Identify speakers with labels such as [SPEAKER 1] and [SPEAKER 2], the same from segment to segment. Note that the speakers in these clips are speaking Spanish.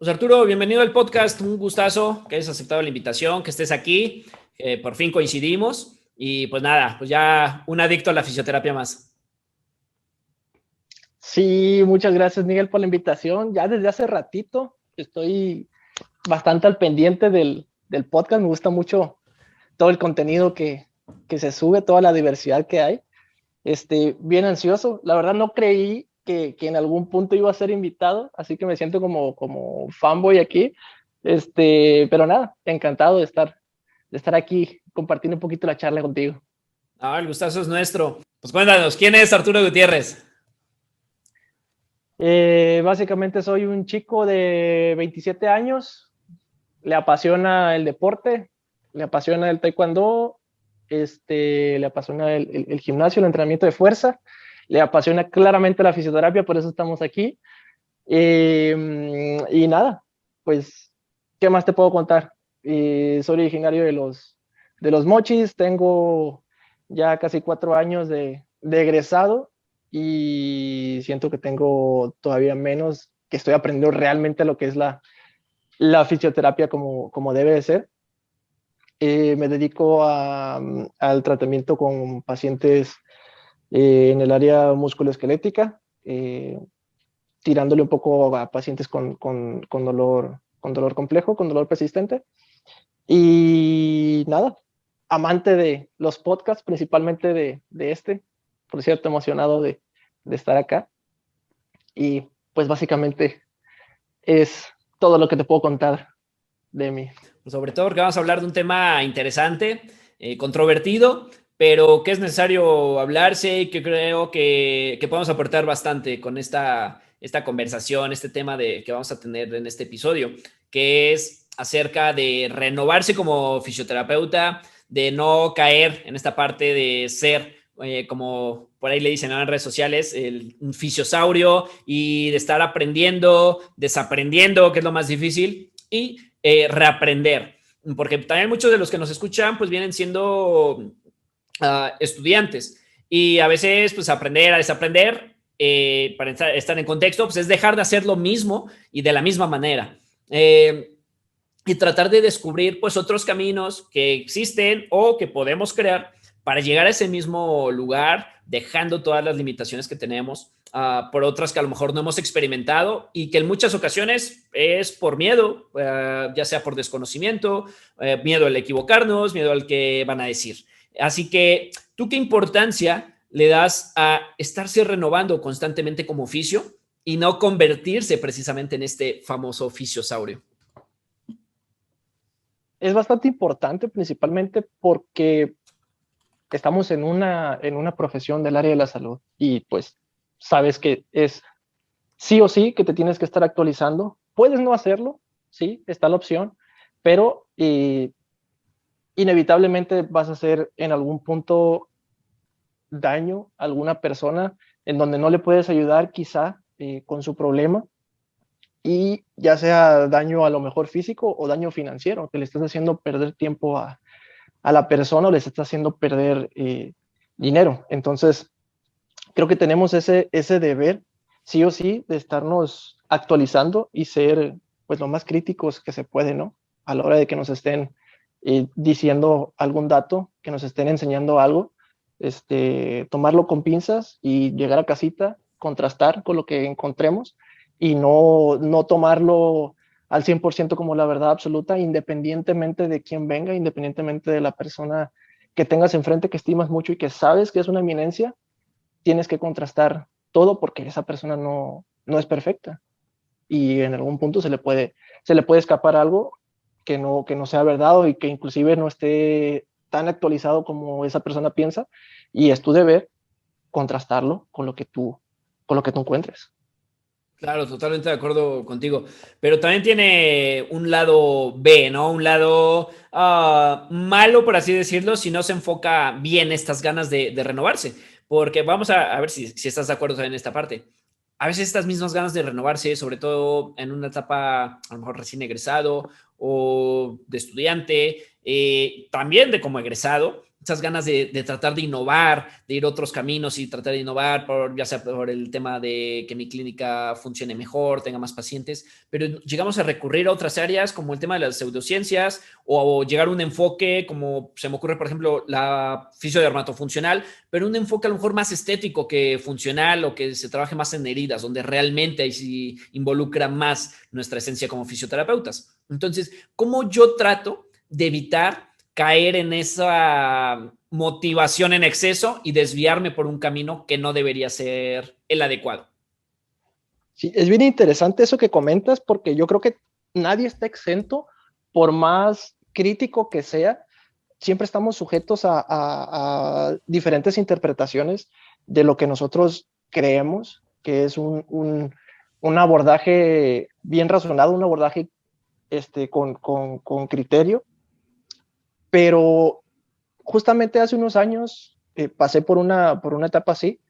[SPEAKER 1] Pues Arturo, bienvenido al podcast, un gustazo que hayas aceptado la invitación, que estés aquí, por fin coincidimos y pues nada, pues ya un adicto a la fisioterapia más.
[SPEAKER 2] Sí, muchas gracias Miguel por la invitación. Ya desde hace ratito estoy bastante al pendiente del podcast. Me gusta mucho todo el contenido que se sube, toda la diversidad que hay. Bien ansioso. La verdad no creí que en algún punto iba a ser invitado, así que me siento como fanboy aquí. Pero nada, encantado de estar aquí compartiendo un poquito la charla contigo.
[SPEAKER 1] Ah, el gustazo es nuestro. Pues cuéntanos, ¿quién es Arturo Gutiérrez?
[SPEAKER 2] Básicamente soy un chico de 27 años, le apasiona el deporte, le apasiona el taekwondo, le apasiona el gimnasio, el entrenamiento de fuerza, le apasiona claramente la fisioterapia, por eso estamos aquí. Y nada, pues, ¿qué más te puedo contar? Soy originario de los Mochis, tengo ya casi 4 años de egresado y siento que tengo todavía menos, que estoy aprendiendo realmente lo que es la fisioterapia como debe de ser. Me dedico al tratamiento con pacientes en el área musculoesquelética, tirándole un poco a pacientes con dolor complejo, con dolor persistente. Y nada, amante de los podcasts, principalmente de por cierto, emocionado de estar acá. Y pues básicamente es todo lo que te puedo contar de mí.
[SPEAKER 1] Pues sobre todo porque vamos a hablar de un tema interesante, controvertido, pero que es necesario hablarse y que creo que podemos aportar bastante con esta conversación, este tema que vamos a tener en este episodio, que es acerca de renovarse como fisioterapeuta, de no caer en esta parte de ser, como por ahí le dicen en redes sociales, un fisiosaurio y de estar aprendiendo, desaprendiendo, que es lo más difícil, y reaprender. Porque también muchos de los que nos escuchan pues vienen siendo estudiantes y a veces pues aprender a desaprender, para estar en contexto, pues es dejar de hacer lo mismo y de la misma manera. Y tratar de descubrir pues otros caminos que existen o que podemos crear para llegar a ese mismo lugar, dejando todas las limitaciones que tenemos, por otras que a lo mejor no hemos experimentado y que en muchas ocasiones es por miedo, ya sea por desconocimiento, miedo al equivocarnos, miedo al que van a decir. Así que, ¿tú qué importancia le das a estarse renovando constantemente como oficio y no convertirse precisamente en este famoso oficiosaurio?
[SPEAKER 2] Es bastante importante, principalmente porque estamos en una profesión del área de la salud y pues sabes que es sí o sí que te tienes que estar actualizando. Puedes no hacerlo, sí, está la opción, pero inevitablemente vas a hacer en algún punto daño a alguna persona en donde no le puedes ayudar quizá con su problema, y ya sea daño a lo mejor físico o daño financiero, que le estás haciendo perder tiempo a la persona o les estás haciendo perder dinero. Entonces, creo que tenemos ese deber, sí o sí, de estarnos actualizando y ser pues lo más críticos que se puede, ¿no? A la hora de que nos estén diciendo algún dato, que nos estén enseñando algo, tomarlo con pinzas y llegar a casita, contrastar con lo que encontremos y no tomarlo al 100% como la verdad absoluta, independientemente de quién venga, independientemente de la persona que tengas enfrente, que estimas mucho y que sabes que es una eminencia. Tienes que contrastar todo porque esa persona no es perfecta y en algún punto se le puede escapar algo que no sea verdad y que inclusive no esté tan actualizado como esa persona piensa, y es tu deber contrastarlo con lo que tú encuentres.
[SPEAKER 1] Claro, totalmente de acuerdo contigo. Pero también tiene un lado B, ¿no? Un lado malo, por así decirlo, si no se enfoca bien estas ganas de renovarse. Porque vamos a ver si estás de acuerdo también en esta parte. A veces estas mismas ganas de renovarse, sobre todo en una etapa a lo mejor recién egresado o de estudiante, también de como egresado, esas ganas de tratar de innovar, de ir a otros caminos y tratar de innovar, ya sea por el tema de que mi clínica funcione mejor, tenga más pacientes, pero llegamos a recurrir a otras áreas como el tema de las pseudociencias o llegar a un enfoque como se me ocurre, por ejemplo, la fisiodermatofuncional, pero un enfoque a lo mejor más estético que funcional o que se trabaje más en heridas, donde realmente ahí sí involucra más nuestra esencia como fisioterapeutas. Entonces, ¿cómo yo trato de evitar caer en esa motivación en exceso y desviarme por un camino que no debería ser el adecuado?
[SPEAKER 2] Sí, es bien interesante eso que comentas porque yo creo que nadie está exento, por más crítico que sea, siempre estamos sujetos a diferentes interpretaciones de lo que nosotros creemos que es un abordaje bien razonado, un abordaje con criterio, pero justamente hace unos años pasé por una etapa así,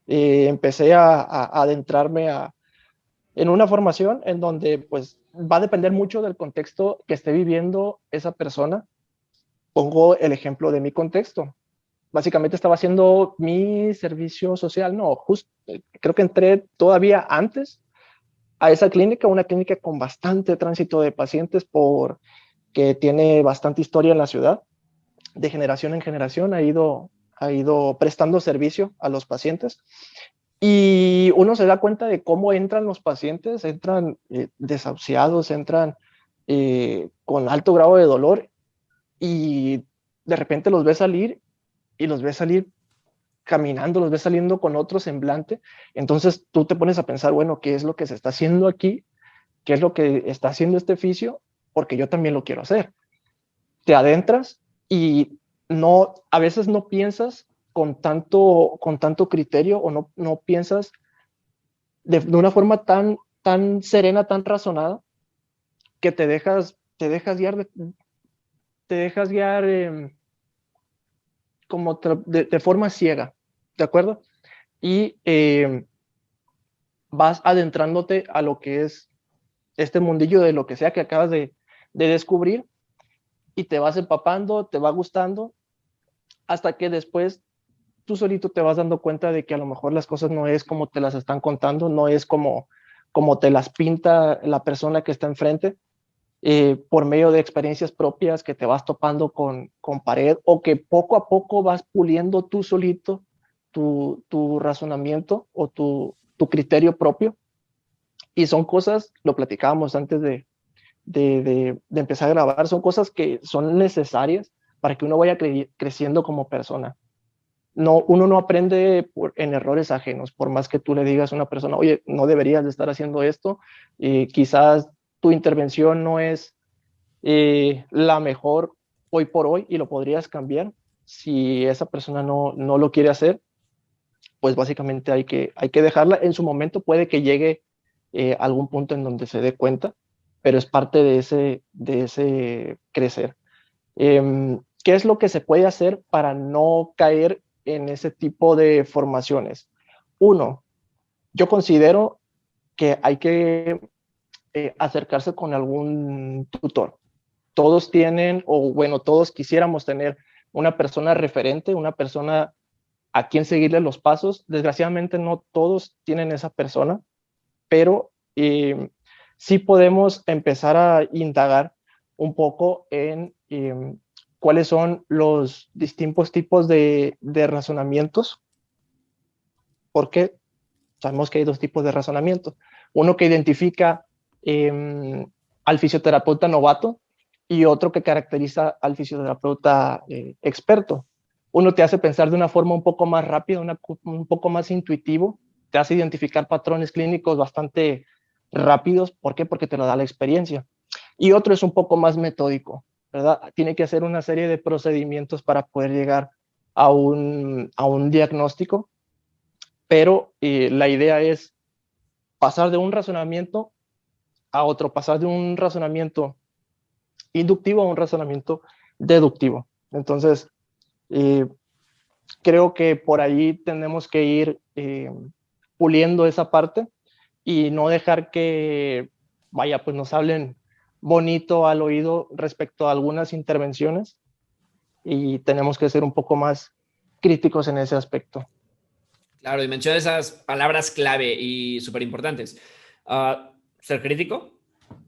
[SPEAKER 2] empecé a adentrarme en una formación en donde pues va a depender mucho del contexto que esté viviendo esa persona. Pongo el ejemplo de mi contexto. Básicamente estaba haciendo mi servicio social, no, justo, creo que entré todavía antes a esa clínica, una clínica con bastante tránsito de pacientes porque tiene bastante historia en la ciudad, de generación en generación ha ido prestando servicio a los pacientes. Y uno se da cuenta de cómo entran los pacientes, entran desahuciados, entran con alto grado de dolor y de repente los ves salir y los ves salir caminando, los ves saliendo con otro semblante. Entonces tú te pones a pensar, bueno, ¿qué es lo que se está haciendo aquí? ¿Qué es lo que está haciendo este oficio? Porque yo también lo quiero hacer. Te adentras y no, a veces no piensas con tanto criterio o no piensas de una forma tan serena, tan razonada, que te dejas guiar como de forma ciega, ¿de acuerdo? Y vas adentrándote a lo que es este mundillo de lo que sea que acabas de descubrir y te vas empapando, te va gustando, hasta que después tú solito te vas dando cuenta de que a lo mejor las cosas no es como te las están contando, no es como te las pinta la persona que está enfrente, por medio de experiencias propias que te vas topando con pared o que poco a poco vas puliendo tú solito tu razonamiento o tu criterio propio. Y son cosas, lo platicábamos antes de empezar a grabar, son cosas que son necesarias para que uno vaya creciendo como persona. No, uno no aprende en errores ajenos, por más que tú le digas a una persona, oye, no deberías de estar haciendo esto, quizás tu intervención no es la mejor hoy por hoy y lo podrías cambiar. Si esa persona no lo quiere hacer, pues básicamente hay que dejarla. En su momento puede que llegue algún punto en donde se dé cuenta, pero es parte de ese crecer. ¿Qué es lo que se puede hacer para no caer en ese tipo de formaciones? Uno, yo considero que hay que acercarse con algún tutor. Todos tienen, o bueno, todos quisiéramos tener una persona referente, una persona a quien seguirle los pasos. Desgraciadamente no todos tienen esa persona, pero sí podemos empezar a indagar un poco en cuáles son los distintos tipos de razonamientos, porque sabemos que hay dos tipos de razonamiento. Uno que identifica al fisioterapeuta novato y otro que caracteriza al fisioterapeuta experto. Uno te hace pensar de una forma un poco más rápida, un poco más intuitivo, te hace identificar patrones clínicos bastante rápidos. ¿Por qué? Porque te lo da la experiencia. Y otro es un poco más metódico, ¿verdad? Tiene que hacer una serie de procedimientos para poder llegar a un diagnóstico, pero la idea es pasar de un razonamiento a otro, pasar de un razonamiento inductivo a un razonamiento deductivo. Entonces, eh, creo que por ahí tenemos que ir puliendo esa parte y no dejar que, vaya, pues nos hablen bonito al oído respecto a algunas intervenciones, y tenemos que ser un poco más críticos en ese aspecto.
[SPEAKER 1] Claro, y menciona esas palabras clave y súper importantes. Ser crítico,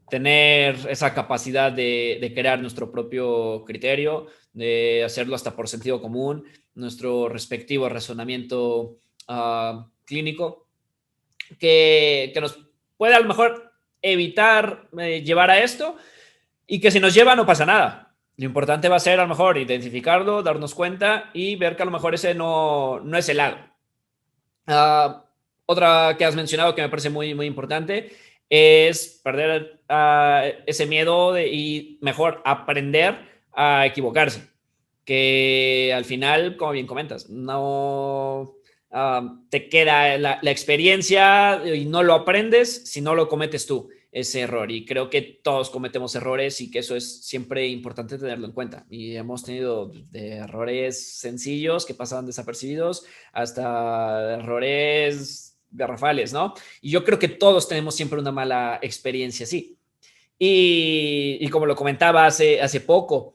[SPEAKER 1] tener esa capacidad de crear nuestro propio criterio, de hacerlo hasta por sentido común, nuestro respectivo razonamiento clínico, que nos puede a lo mejor evitar llevar a esto y que si nos lleva no pasa nada. Lo importante va a ser a lo mejor identificarlo, darnos cuenta y ver que a lo mejor ese no es el lado. Otra que has mencionado que me parece muy, muy importante es perder ese miedo y mejor aprender a equivocarse. Que al final, como bien comentas, no te queda la experiencia y no lo aprendes si no lo cometes tú ese error. Y creo que todos cometemos errores y que eso es siempre importante tenerlo en cuenta. Y hemos tenido de errores sencillos que pasaban desapercibidos hasta errores garrafales, ¿no? Y yo creo que todos tenemos siempre una mala experiencia así. Y como lo comentaba hace poco,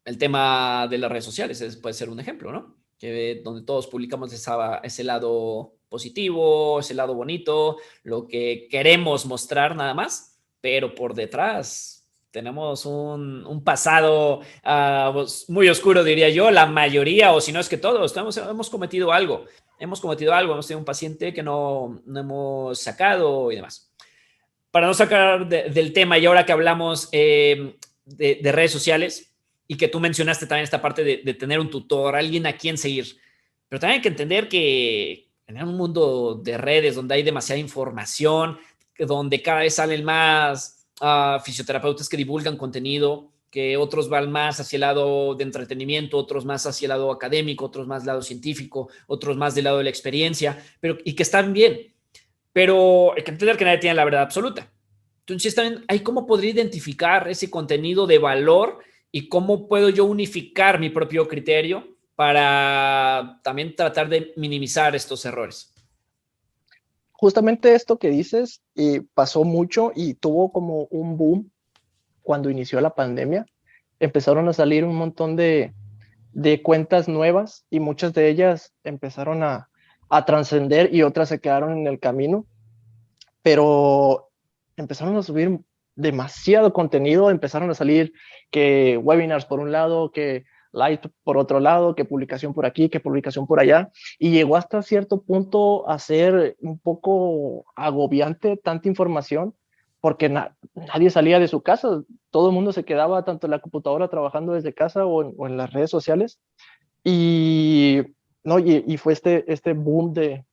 [SPEAKER 1] el tema de las redes sociales puede ser un ejemplo, ¿no? Que donde todos publicamos ese lado positivo, ese lado bonito, lo que queremos mostrar nada más, pero por detrás tenemos un pasado muy oscuro, diría yo, la mayoría, o si no es que todos, hemos cometido algo, hemos tenido un paciente que no hemos sacado y demás. Para no sacar del tema, y ahora que hablamos de redes sociales, y que tú mencionaste también esta parte de tener un tutor, alguien a quien seguir, pero también hay que entender que en un mundo de redes donde hay demasiada información, donde cada vez salen más fisioterapeutas que divulgan contenido, que otros van más hacia el lado de entretenimiento, otros más hacia el lado académico, otros más del lado científico, otros más del lado de la experiencia, y que están bien, pero hay que entender que nadie tiene la verdad absoluta. Entonces, también hay cómo podría identificar ese contenido de valor y cómo puedo yo unificar mi propio criterio para también tratar de minimizar estos errores.
[SPEAKER 2] Justamente esto que dices pasó mucho y tuvo como un boom cuando inició la pandemia. Empezaron a salir un montón de cuentas nuevas y muchas de ellas empezaron a trascender y otras se quedaron en el camino, pero empezaron a subir demasiado contenido, empezaron a salir que webinars por un lado, que live por otro lado, que publicación por aquí, que publicación por allá, y llegó hasta cierto punto a ser un poco agobiante tanta información, porque nadie salía de su casa, todo el mundo se quedaba tanto en la computadora trabajando desde casa o en las redes sociales, y, no, y fue este boom de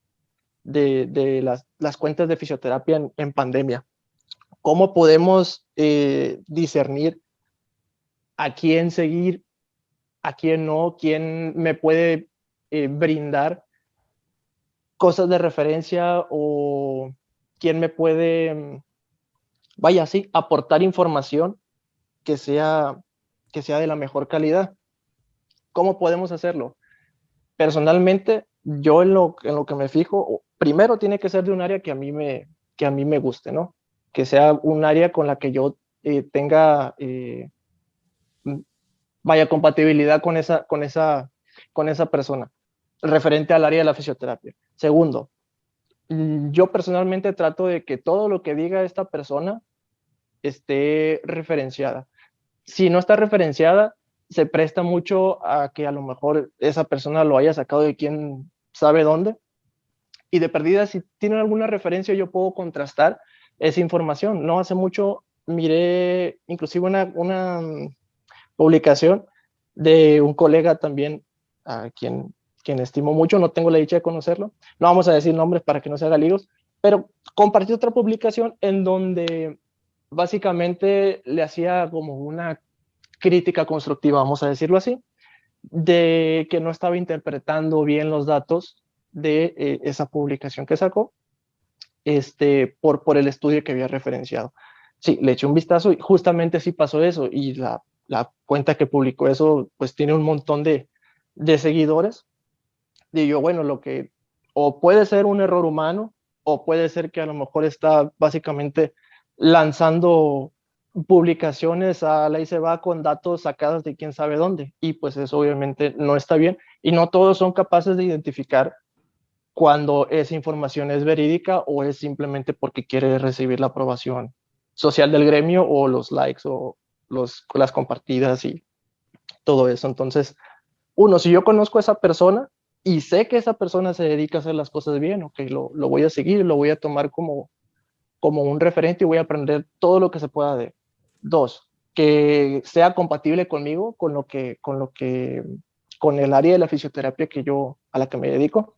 [SPEAKER 2] las cuentas de fisioterapia en pandemia. ¿Cómo podemos discernir a quién seguir, a quién no, quién me puede brindar cosas de referencia o quién me puede, vaya, sí, aportar información que sea, que sea de la mejor calidad? ¿Cómo podemos hacerlo? Personalmente, yo en lo que me fijo, primero tiene que ser de un área que a mí me guste, ¿no? Que sea un área con la que yo tenga, vaya, compatibilidad con esa persona, referente al área de la fisioterapia. Segundo, yo personalmente trato de que todo lo que diga esta persona esté referenciada. Si no está referenciada, se presta mucho a que a lo mejor esa persona lo haya sacado de quién sabe dónde. Y de perdida, si tienen alguna referencia, yo puedo contrastar esa información. No hace mucho miré inclusive una publicación de un colega también, a quien estimo mucho, no tengo la dicha de conocerlo. No vamos a decir nombres para que no se haga líos, pero compartió otra publicación en donde básicamente le hacía como una crítica constructiva, vamos a decirlo así, de que no estaba interpretando bien los datos de esa publicación que sacó por el estudio que había referenciado. Sí, le eché un vistazo y justamente sí pasó eso y la cuenta que publicó eso pues tiene un montón de seguidores. Y yo, bueno, lo que o puede ser un error humano o puede ser que a lo mejor está básicamente lanzando publicaciones a la y se va con datos sacados de quién sabe dónde. Y pues eso obviamente no está bien. Y no todos son capaces de identificar cuando esa información es verídica o es simplemente porque quiere recibir la aprobación social del gremio o los likes o las compartidas y todo eso. Entonces, uno, si yo conozco a esa persona y sé que esa persona se dedica a hacer las cosas bien, ok, lo voy a seguir, lo voy a tomar como un referente y voy a aprender todo lo que se pueda de. Dos, que sea compatible conmigo, con el área de la fisioterapia a la que me dedico.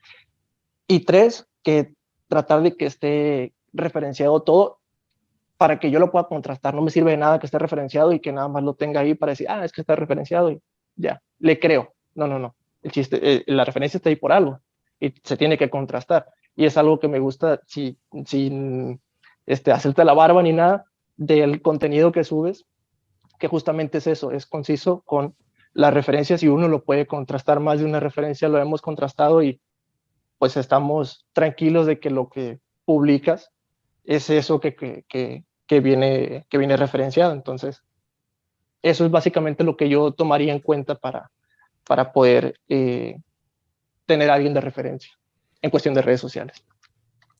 [SPEAKER 2] Y tres, que tratar de que esté referenciado todo para que yo lo pueda contrastar. No me sirve de nada que esté referenciado y que nada más lo tenga ahí para decir, es que está referenciado y ya, le creo. No, no, no. La referencia está ahí por algo y se tiene que contrastar. Y es algo que me gusta sin hacerte la barba ni nada del contenido que subes, que justamente es eso, es conciso con las referencias y uno lo puede contrastar más de una referencia, lo hemos contrastado y pues estamos tranquilos de que lo que publicas es eso que viene referenciado. Entonces, eso es básicamente lo que yo tomaría en cuenta para poder tener a alguien de referencia en cuestión de redes sociales.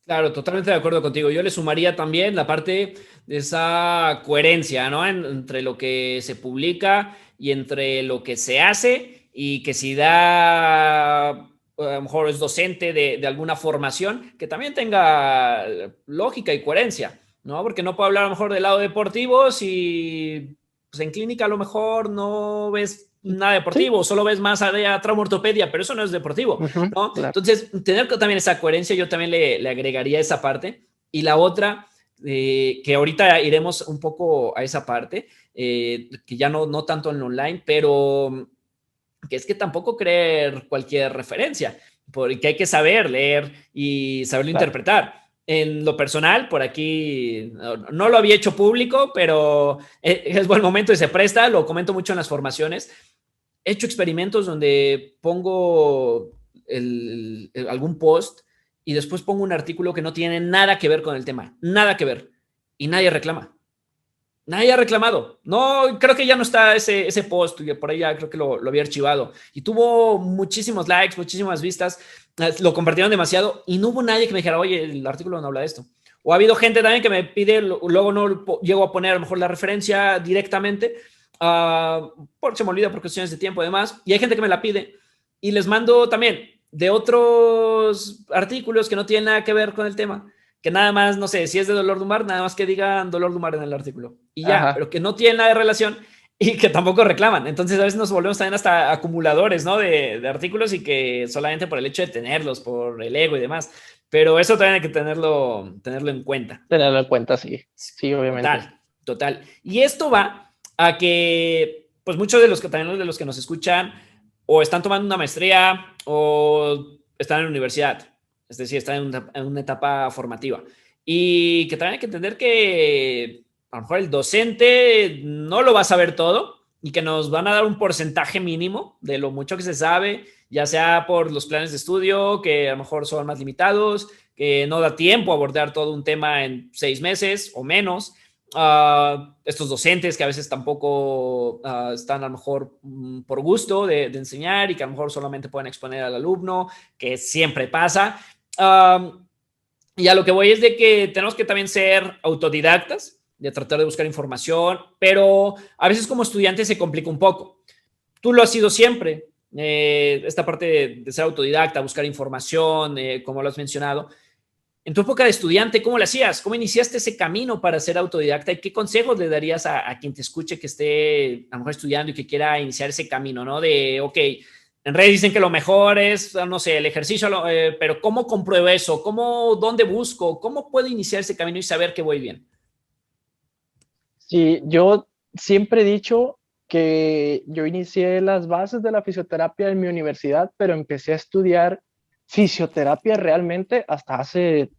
[SPEAKER 1] Claro, totalmente de acuerdo contigo. Yo le sumaría también la parte de esa coherencia, ¿no? Entre lo que se publica y entre lo que se hace y que si da, a lo mejor es docente de alguna formación, que también tenga lógica y coherencia, ¿no? Porque no puedo hablar a lo mejor del lado deportivo si pues en clínica a lo mejor no ves nada
[SPEAKER 2] Sí,
[SPEAKER 1] deportivo, solo ves más allá trauma ortopedia, pero eso no es deportivo, ¿no?
[SPEAKER 2] claro.
[SPEAKER 1] Entonces, tener también esa coherencia, yo también le agregaría esa parte. Y la otra, que ahorita iremos un poco a esa parte, que ya no tanto en online, pero que es que tampoco creer cualquier referencia, porque hay que saber leer y saberlo
[SPEAKER 2] Claro.
[SPEAKER 1] interpretar. En lo personal, por aquí no lo había hecho público, pero es buen momento y se presta, lo comento mucho en las formaciones. He hecho experimentos donde pongo algún post y después pongo un artículo que no tiene nada que ver con el tema, nada que ver, y nadie reclama. Nadie ha reclamado. No, creo que ya no está ese post, y por ahí ya creo que lo había archivado. Y tuvo muchísimos likes, muchísimas vistas, lo compartieron demasiado y no hubo nadie que me dijera, oye, el artículo no habla de esto. O ha habido gente también que me pide, luego no llego a poner a lo mejor la referencia directamente, porque se me olvida por cuestiones de tiempo y demás, y hay gente que me la pide y les mando también de otros artículos que no tienen nada que ver con el tema, que nada más, no sé, si es de dolor lumbar, nada más que digan dolor lumbar en el artículo y ya,
[SPEAKER 2] Ajá.
[SPEAKER 1] pero que no tienen nada de relación y que tampoco reclaman. Entonces a veces nos volvemos también hasta acumuladores, ¿no? De artículos y que solamente por el hecho de tenerlos, por el ego y demás. Pero eso también hay que tenerlo en cuenta.
[SPEAKER 2] Tenerlo en cuenta, sí. Sí, obviamente.
[SPEAKER 1] Total, total. Y esto va a que, pues muchos de los que también de los que nos escuchan o están tomando una maestría o están en la universidad, es decir, están en una etapa formativa. Y que también hay que entender que a lo mejor el docente no lo va a saber todo y que nos van a dar un porcentaje mínimo de lo mucho que se sabe, ya sea por los planes de estudio, que a lo mejor son más limitados, que no da tiempo a abordar todo un tema en 6 meses o menos. Estos docentes que a veces tampoco están a lo mejor por gusto de enseñar y que a lo mejor solamente pueden exponer al alumno, que siempre pasa. Y a lo que voy es de que tenemos que también ser autodidactas, de tratar de buscar información, pero a veces como estudiante se complica un poco. Tú lo has sido siempre, esta parte de ser autodidacta, buscar información, como lo has mencionado. En tu época de estudiante, ¿cómo lo hacías? ¿Cómo iniciaste ese camino para ser autodidacta? ¿Y qué consejos le darías a quien te escuche que esté a lo mejor estudiando y que quiera iniciar ese camino, ¿no? De, ok, en redes dicen que lo mejor es, no sé, el ejercicio, pero ¿cómo compruebo eso? ¿Dónde busco? ¿Cómo puedo iniciar ese camino y saber que voy bien?
[SPEAKER 2] Sí, yo siempre he dicho que yo inicié las bases de la fisioterapia en mi universidad, pero empecé a estudiar fisioterapia realmente hasta hace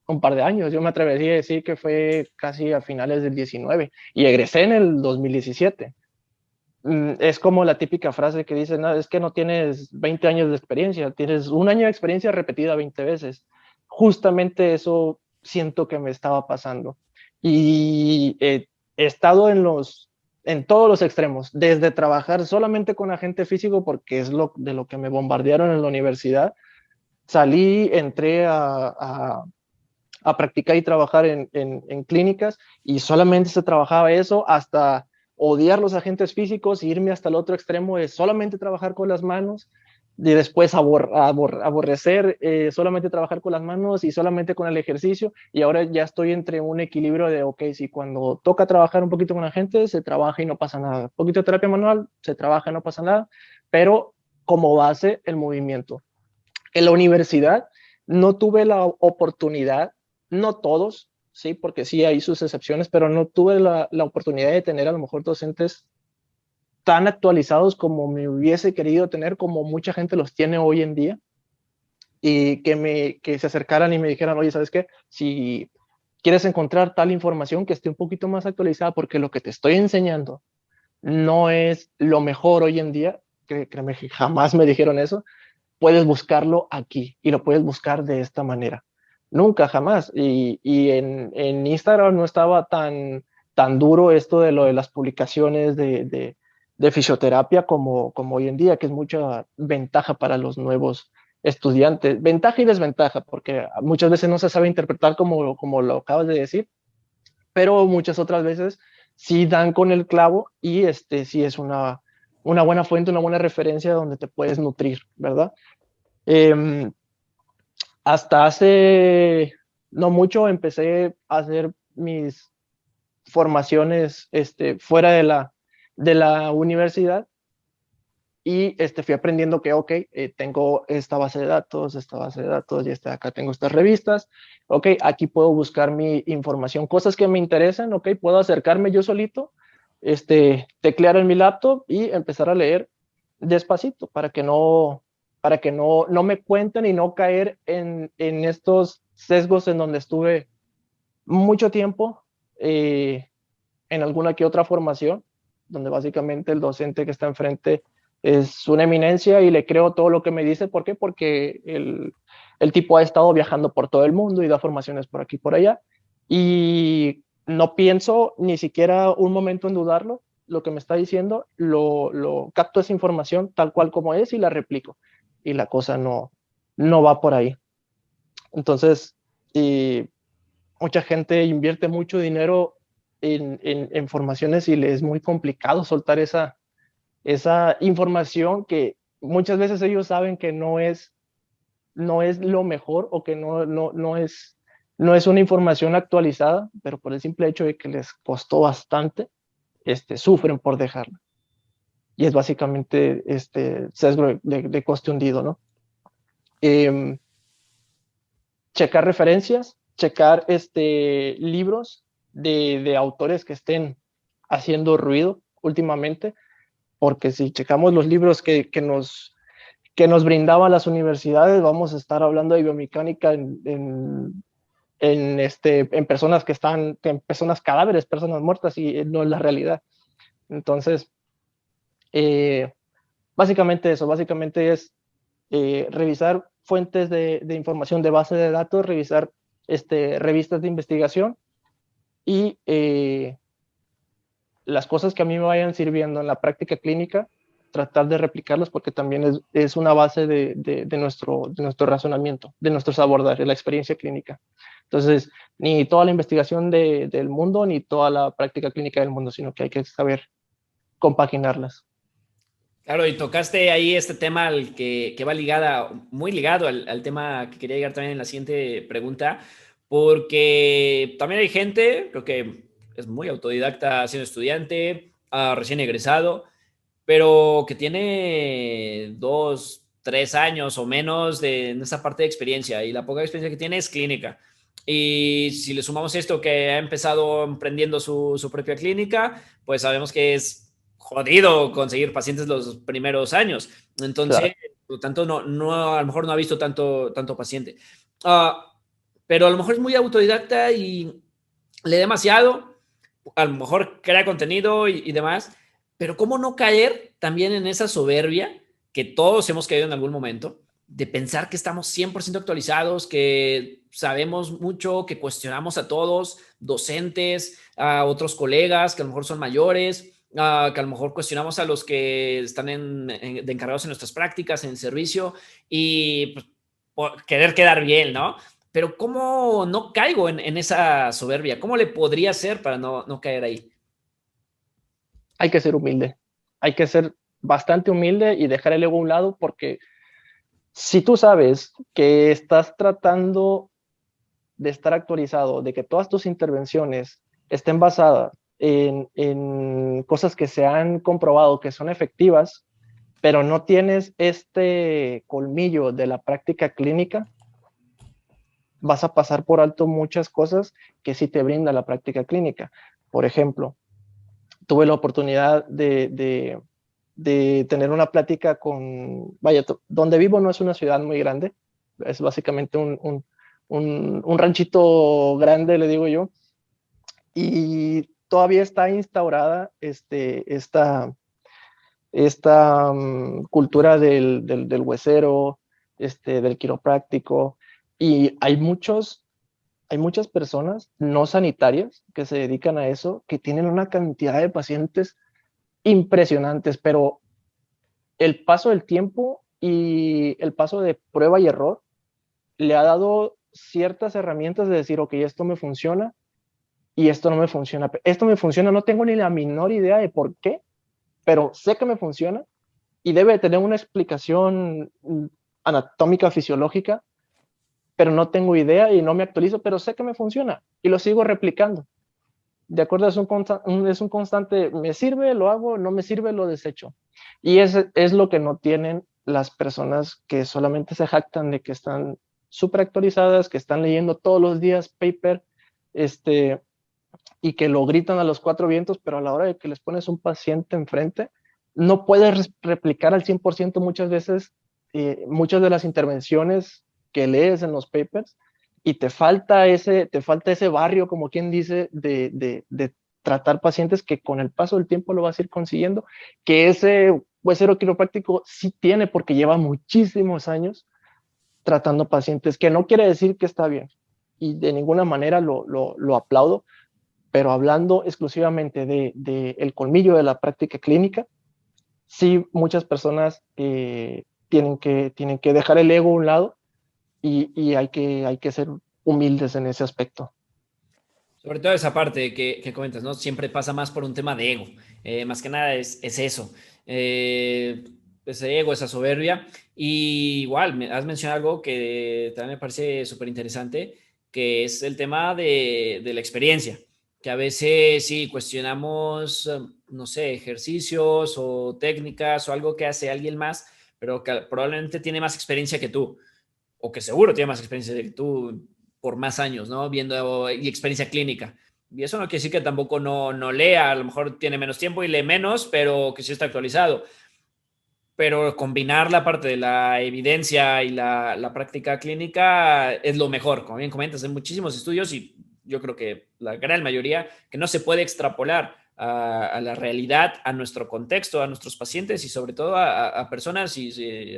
[SPEAKER 2] un par de años. Yo me atrevería a decir que fue casi a finales del 19 y egresé en el 2017. Es como la típica frase que dice, no, es que no tienes 20 años de experiencia, tienes un año de experiencia repetida 20 veces. Justamente eso siento que me estaba pasando. Y he estado en todos los extremos, desde trabajar solamente con agente físico, porque es de lo que me bombardearon en la universidad. Salí, entré a practicar y trabajar en clínicas y solamente se trabajaba eso, hasta odiar los agentes físicos, irme hasta el otro extremo de solamente trabajar con las manos, y después aborrecer solamente trabajar con las manos y solamente con el ejercicio, y ahora ya estoy entre un equilibrio de, ok, si cuando toca trabajar un poquito con la gente, se trabaja y no pasa nada, un poquito de terapia manual, se trabaja y no pasa nada, pero como base el movimiento. En la universidad no tuve la oportunidad, no todos, sí, porque sí hay sus excepciones, pero no tuve la oportunidad de tener a lo mejor docentes tan actualizados como me hubiese querido tener, como mucha gente los tiene hoy en día, y que se acercaran y me dijeran, oye, ¿sabes qué? Si quieres encontrar tal información que esté un poquito más actualizada, porque lo que te estoy enseñando no es lo mejor hoy en día, créeme que jamás me dijeron eso, puedes buscarlo aquí y lo puedes buscar de esta manera. Nunca, jamás. Y en Instagram no estaba tan duro esto de lo de las publicaciones de fisioterapia como hoy en día, que es mucha ventaja para los nuevos estudiantes. Ventaja y desventaja, porque muchas veces no se sabe interpretar como lo acabas de decir, pero muchas otras veces sí dan con el clavo y sí es una buena fuente, una buena referencia donde te puedes nutrir, ¿verdad? Eh, Hasta hace no mucho empecé a hacer mis formaciones fuera de la universidad, y fui aprendiendo que, ok, tengo esta base de datos y acá tengo estas revistas, ok, aquí puedo buscar mi información, cosas que me interesan, ok, puedo acercarme yo solito, teclear en mi laptop y empezar a leer despacito para que no me cuenten y no caer en estos sesgos en donde estuve mucho tiempo, en alguna que otra formación, donde básicamente el docente que está enfrente es una eminencia y le creo todo lo que me dice. ¿Por qué? Porque el tipo ha estado viajando por todo el mundo y da formaciones por aquí y por allá. Y no pienso ni siquiera un momento en dudarlo. Lo que me está diciendo, lo capto esa información tal cual como es y la replico. Y la cosa no va por ahí. Entonces, y mucha gente invierte mucho dinero en formaciones y les es muy complicado soltar esa información que muchas veces ellos saben que no es lo mejor, o que no es una información actualizada, pero por el simple hecho de que les costó bastante, sufren por dejarla. Y es básicamente sesgo de coste hundido, ¿no? Eh, Checar referencias, checar libros de autores que estén haciendo ruido últimamente, porque si checamos los libros que nos brindaban las universidades, vamos a estar hablando de biomecánica en personas en personas cadáveres, personas muertas, y no es la realidad. Entonces, eh, básicamente eso, básicamente es revisar fuentes de información de base de datos, revisar revistas de investigación, y las cosas que a mí me vayan sirviendo en la práctica clínica, tratar de replicarlas, porque también es una base de nuestro razonamiento, de nuestros abordajes, la experiencia clínica. Entonces, ni toda la investigación del mundo, ni toda la práctica clínica del mundo, sino que hay que saber compaginarlas.
[SPEAKER 1] Claro, y tocaste ahí este tema que va muy ligado al tema que quería llegar también en la siguiente pregunta, porque también hay gente, creo que es muy autodidacta siendo estudiante, recién egresado, pero que tiene 2, 3 años o menos en esa parte de experiencia, y la poca experiencia que tiene es clínica. Y si le sumamos esto, que ha empezado emprendiendo su propia clínica, pues sabemos que es jodido conseguir pacientes los primeros años. Entonces,
[SPEAKER 2] Claro.
[SPEAKER 1] por lo tanto, a lo mejor no ha visto tanto paciente. Uh, pero a lo mejor es muy autodidacta y lee demasiado, a lo mejor crea contenido y demás, pero ¿cómo no caer también en esa soberbia que todos hemos caído en algún momento, de pensar que estamos 100% actualizados, que sabemos mucho, que cuestionamos a todos, docentes, a otros colegas que a lo mejor son mayores, que a lo mejor cuestionamos a los que están de encargados en nuestras prácticas, en el servicio, y pues, por querer quedar bien, ¿no? Pero ¿cómo no caigo en esa soberbia? ¿Cómo le podría hacer para no caer ahí?
[SPEAKER 2] Hay que ser humilde, hay que ser bastante humilde y dejar el ego a un lado, porque si tú sabes que estás tratando de estar actualizado, de que todas tus intervenciones estén basadas en cosas que se han comprobado que son efectivas, pero no tienes este colmillo de la práctica clínica, vas a pasar por alto muchas cosas que sí te brinda la práctica clínica. Por ejemplo, tuve la oportunidad de tener una plática con, vaya, donde vivo no es una ciudad muy grande, es básicamente un ranchito grande, le digo yo, y todavía está instaurada esta cultura del huesero, del quiropráctico, y hay muchas personas no sanitarias que se dedican a eso, que tienen una cantidad de pacientes impresionantes, pero el paso del tiempo y el paso de prueba y error le ha dado ciertas herramientas de decir, ok, esto me funciona y esto no me funciona. Esto me funciona, no tengo ni la menor idea de por qué, pero sé que me funciona y debe tener una explicación anatómica, fisiológica, pero no tengo idea y no me actualizo, pero sé que me funciona y lo sigo replicando. De acuerdo, es un constante, me sirve, lo hago, no me sirve, lo desecho. Y es lo que no tienen las personas que solamente se jactan de que están súper actualizadas, que están leyendo todos los días paper, y que lo gritan a los cuatro vientos, pero a la hora de que les pones un paciente enfrente, no puedes replicar al 100% muchas veces muchas de las intervenciones que lees en los papers, y te falta ese barrio, como quien dice, de tratar pacientes que con el paso del tiempo lo vas a ir consiguiendo, que ese huesero quiropráctico sí tiene, porque lleva muchísimos años tratando pacientes, que no quiere decir que está bien, y de ninguna manera lo aplaudo, pero hablando exclusivamente de el colmillo de la práctica clínica, sí muchas personas tienen que dejar el ego a un lado y hay que ser humildes en ese aspecto.
[SPEAKER 1] Sobre todo esa parte que comentas, ¿no? Siempre pasa más por un tema de ego. Más que nada es eso. Ese ego, esa soberbia. Y igual, has mencionado algo que también me parece súper interesante, que es el tema de la experiencia. Que a veces sí cuestionamos, no sé, ejercicios o técnicas o algo que hace alguien más, pero que probablemente tiene más experiencia que tú o que seguro tiene más experiencia que tú por más años, ¿no? Viendo y experiencia clínica. Y eso no quiere decir que tampoco no lea, a lo mejor tiene menos tiempo y lee menos, pero que sí está actualizado. Pero combinar la parte de la evidencia y la práctica clínica es lo mejor. Como bien comentas, hay muchísimos estudios y yo creo que la gran mayoría que no se puede extrapolar a la realidad, a nuestro contexto, a nuestros pacientes y sobre todo a personas,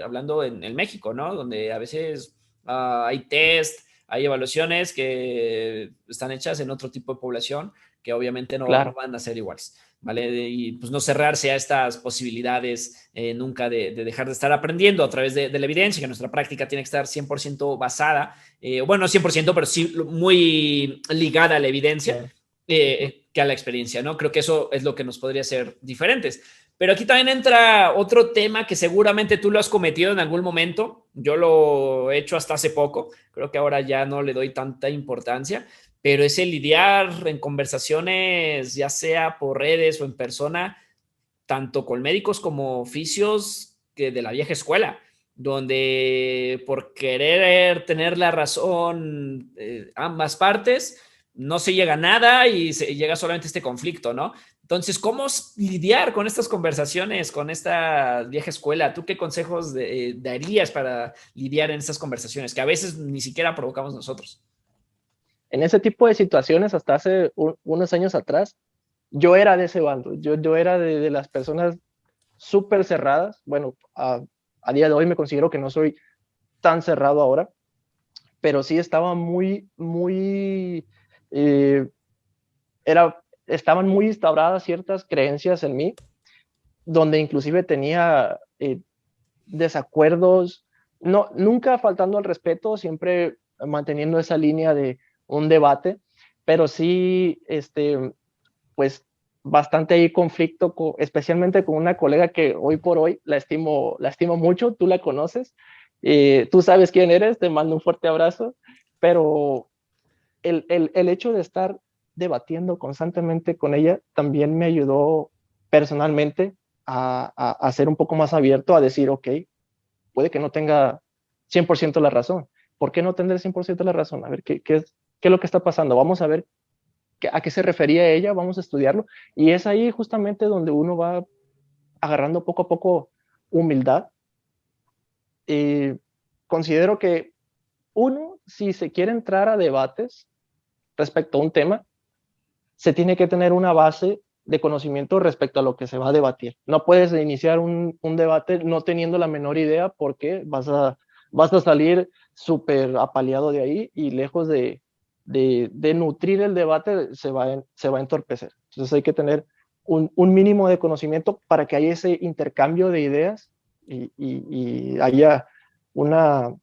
[SPEAKER 1] hablando en México, ¿no? Donde a veces hay test, hay evaluaciones que están hechas en otro tipo de población que obviamente no
[SPEAKER 2] Claro,
[SPEAKER 1] van a ser iguales. ¿Vale? Y pues no cerrarse a estas posibilidades nunca de dejar de estar aprendiendo a través de la evidencia, que nuestra práctica tiene que estar 100% basada, bueno, no 100%, pero sí muy ligada a la evidencia
[SPEAKER 2] bien.
[SPEAKER 1] que a la experiencia, ¿no? Creo que eso es lo que nos podría hacer diferentes. Pero aquí también entra otro tema que seguramente tú lo has cometido en algún momento. Yo lo he hecho hasta hace poco. Creo que ahora ya no le doy tanta importancia, pero es el lidiar en conversaciones, ya sea por redes o en persona, tanto con médicos como oficios que de la vieja escuela, donde por querer tener la razón ambas partes, no se llega a nada y se llega solamente este conflicto, ¿no? Entonces, ¿cómo lidiar con estas conversaciones, con esta vieja escuela? ¿Tú qué consejos darías para lidiar en estas conversaciones que a veces ni siquiera provocamos nosotros?
[SPEAKER 2] En ese tipo de situaciones, hasta hace unos años atrás, yo era de ese bando, yo era de las personas súper cerradas. Bueno, a día de hoy me considero que no soy tan cerrado ahora, pero sí estaba eh, estaban muy instauradas ciertas creencias en mí, donde inclusive tenía desacuerdos, no, nunca faltando al respeto, siempre manteniendo esa línea de un debate, pero sí, pues bastante ahí conflicto, especialmente con una colega que hoy por hoy la estimo mucho, tú la conoces, tú sabes quién eres, te mando un fuerte abrazo, pero el hecho de estar debatiendo constantemente con ella también me ayudó personalmente a ser un poco más abierto, a decir, ok, puede que no tenga 100% la razón. ¿Por qué no tener 100% la razón? A ver, ¿qué es lo que está pasando? Vamos a ver a qué se refería ella, vamos a estudiarlo. Y es ahí justamente donde uno va agarrando poco a poco humildad. Y considero que uno, si se quiere entrar a debates respecto a un tema, se tiene que tener una base de conocimiento respecto a lo que se va a debatir. No puedes iniciar un debate no teniendo la menor idea porque vas a salir súper apaleado de ahí y lejos de nutrir el debate se va a entorpecer. Entonces hay que tener un mínimo de conocimiento para que haya ese intercambio de ideas y haya una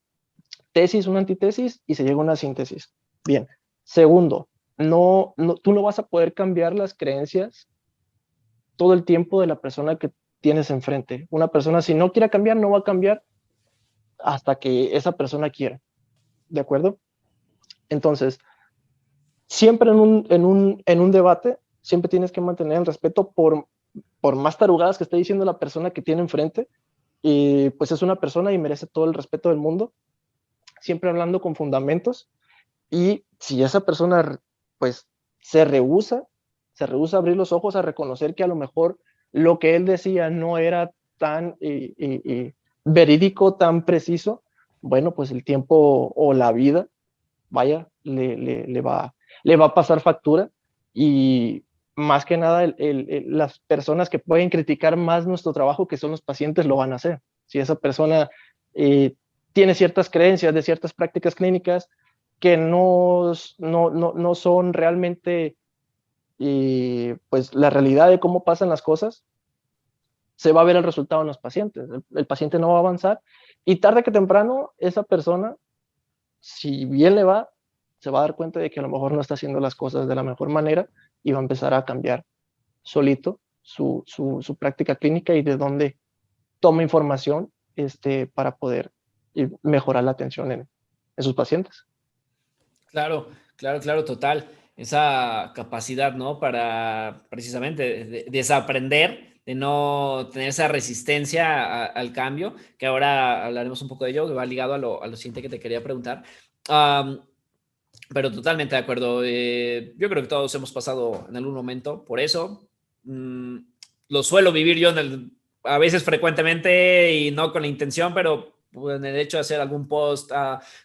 [SPEAKER 2] tesis, una antítesis y se llega a una síntesis. Bien. Segundo, tú no vas a poder cambiar las creencias todo el tiempo de la persona que tienes enfrente. Una persona, si no quiere cambiar, no va a cambiar hasta que esa persona quiera. ¿De acuerdo? Entonces, siempre en un debate, siempre tienes que mantener el respeto por más tarugadas que esté diciendo la persona que tiene enfrente. Y pues es una persona y merece todo el respeto del mundo, siempre hablando con fundamentos. Y si esa persona, pues, se rehúsa, se rehúsa a abrir los ojos a reconocer que a lo mejor lo que él decía no era tan verídico, tan preciso, bueno, pues el tiempo o la vida, vaya, le va a pasar factura y más que nada las personas que pueden criticar más nuestro trabajo, que son los pacientes, lo van a hacer. Si esa persona tiene ciertas creencias de ciertas prácticas clínicas que no son realmente pues la realidad de cómo pasan las cosas, se va a ver el resultado en los pacientes. El paciente no va a avanzar y tarde que temprano esa persona, si bien le va, se va a dar cuenta de que a lo mejor no está haciendo las cosas de la mejor manera y va a empezar a cambiar solito su práctica clínica y de dónde toma información para poder mejorar la atención en sus pacientes.
[SPEAKER 1] Claro, claro, claro, total. Esa capacidad, ¿no? Para precisamente desaprender, de no tener esa resistencia al cambio, que ahora hablaremos un poco de ello, que va ligado a lo siguiente que te quería preguntar. Um, pero totalmente de acuerdo. Yo creo que todos hemos pasado en algún momento por eso. Lo suelo vivir yo a veces frecuentemente y no con la intención, pero en el hecho de hacer algún post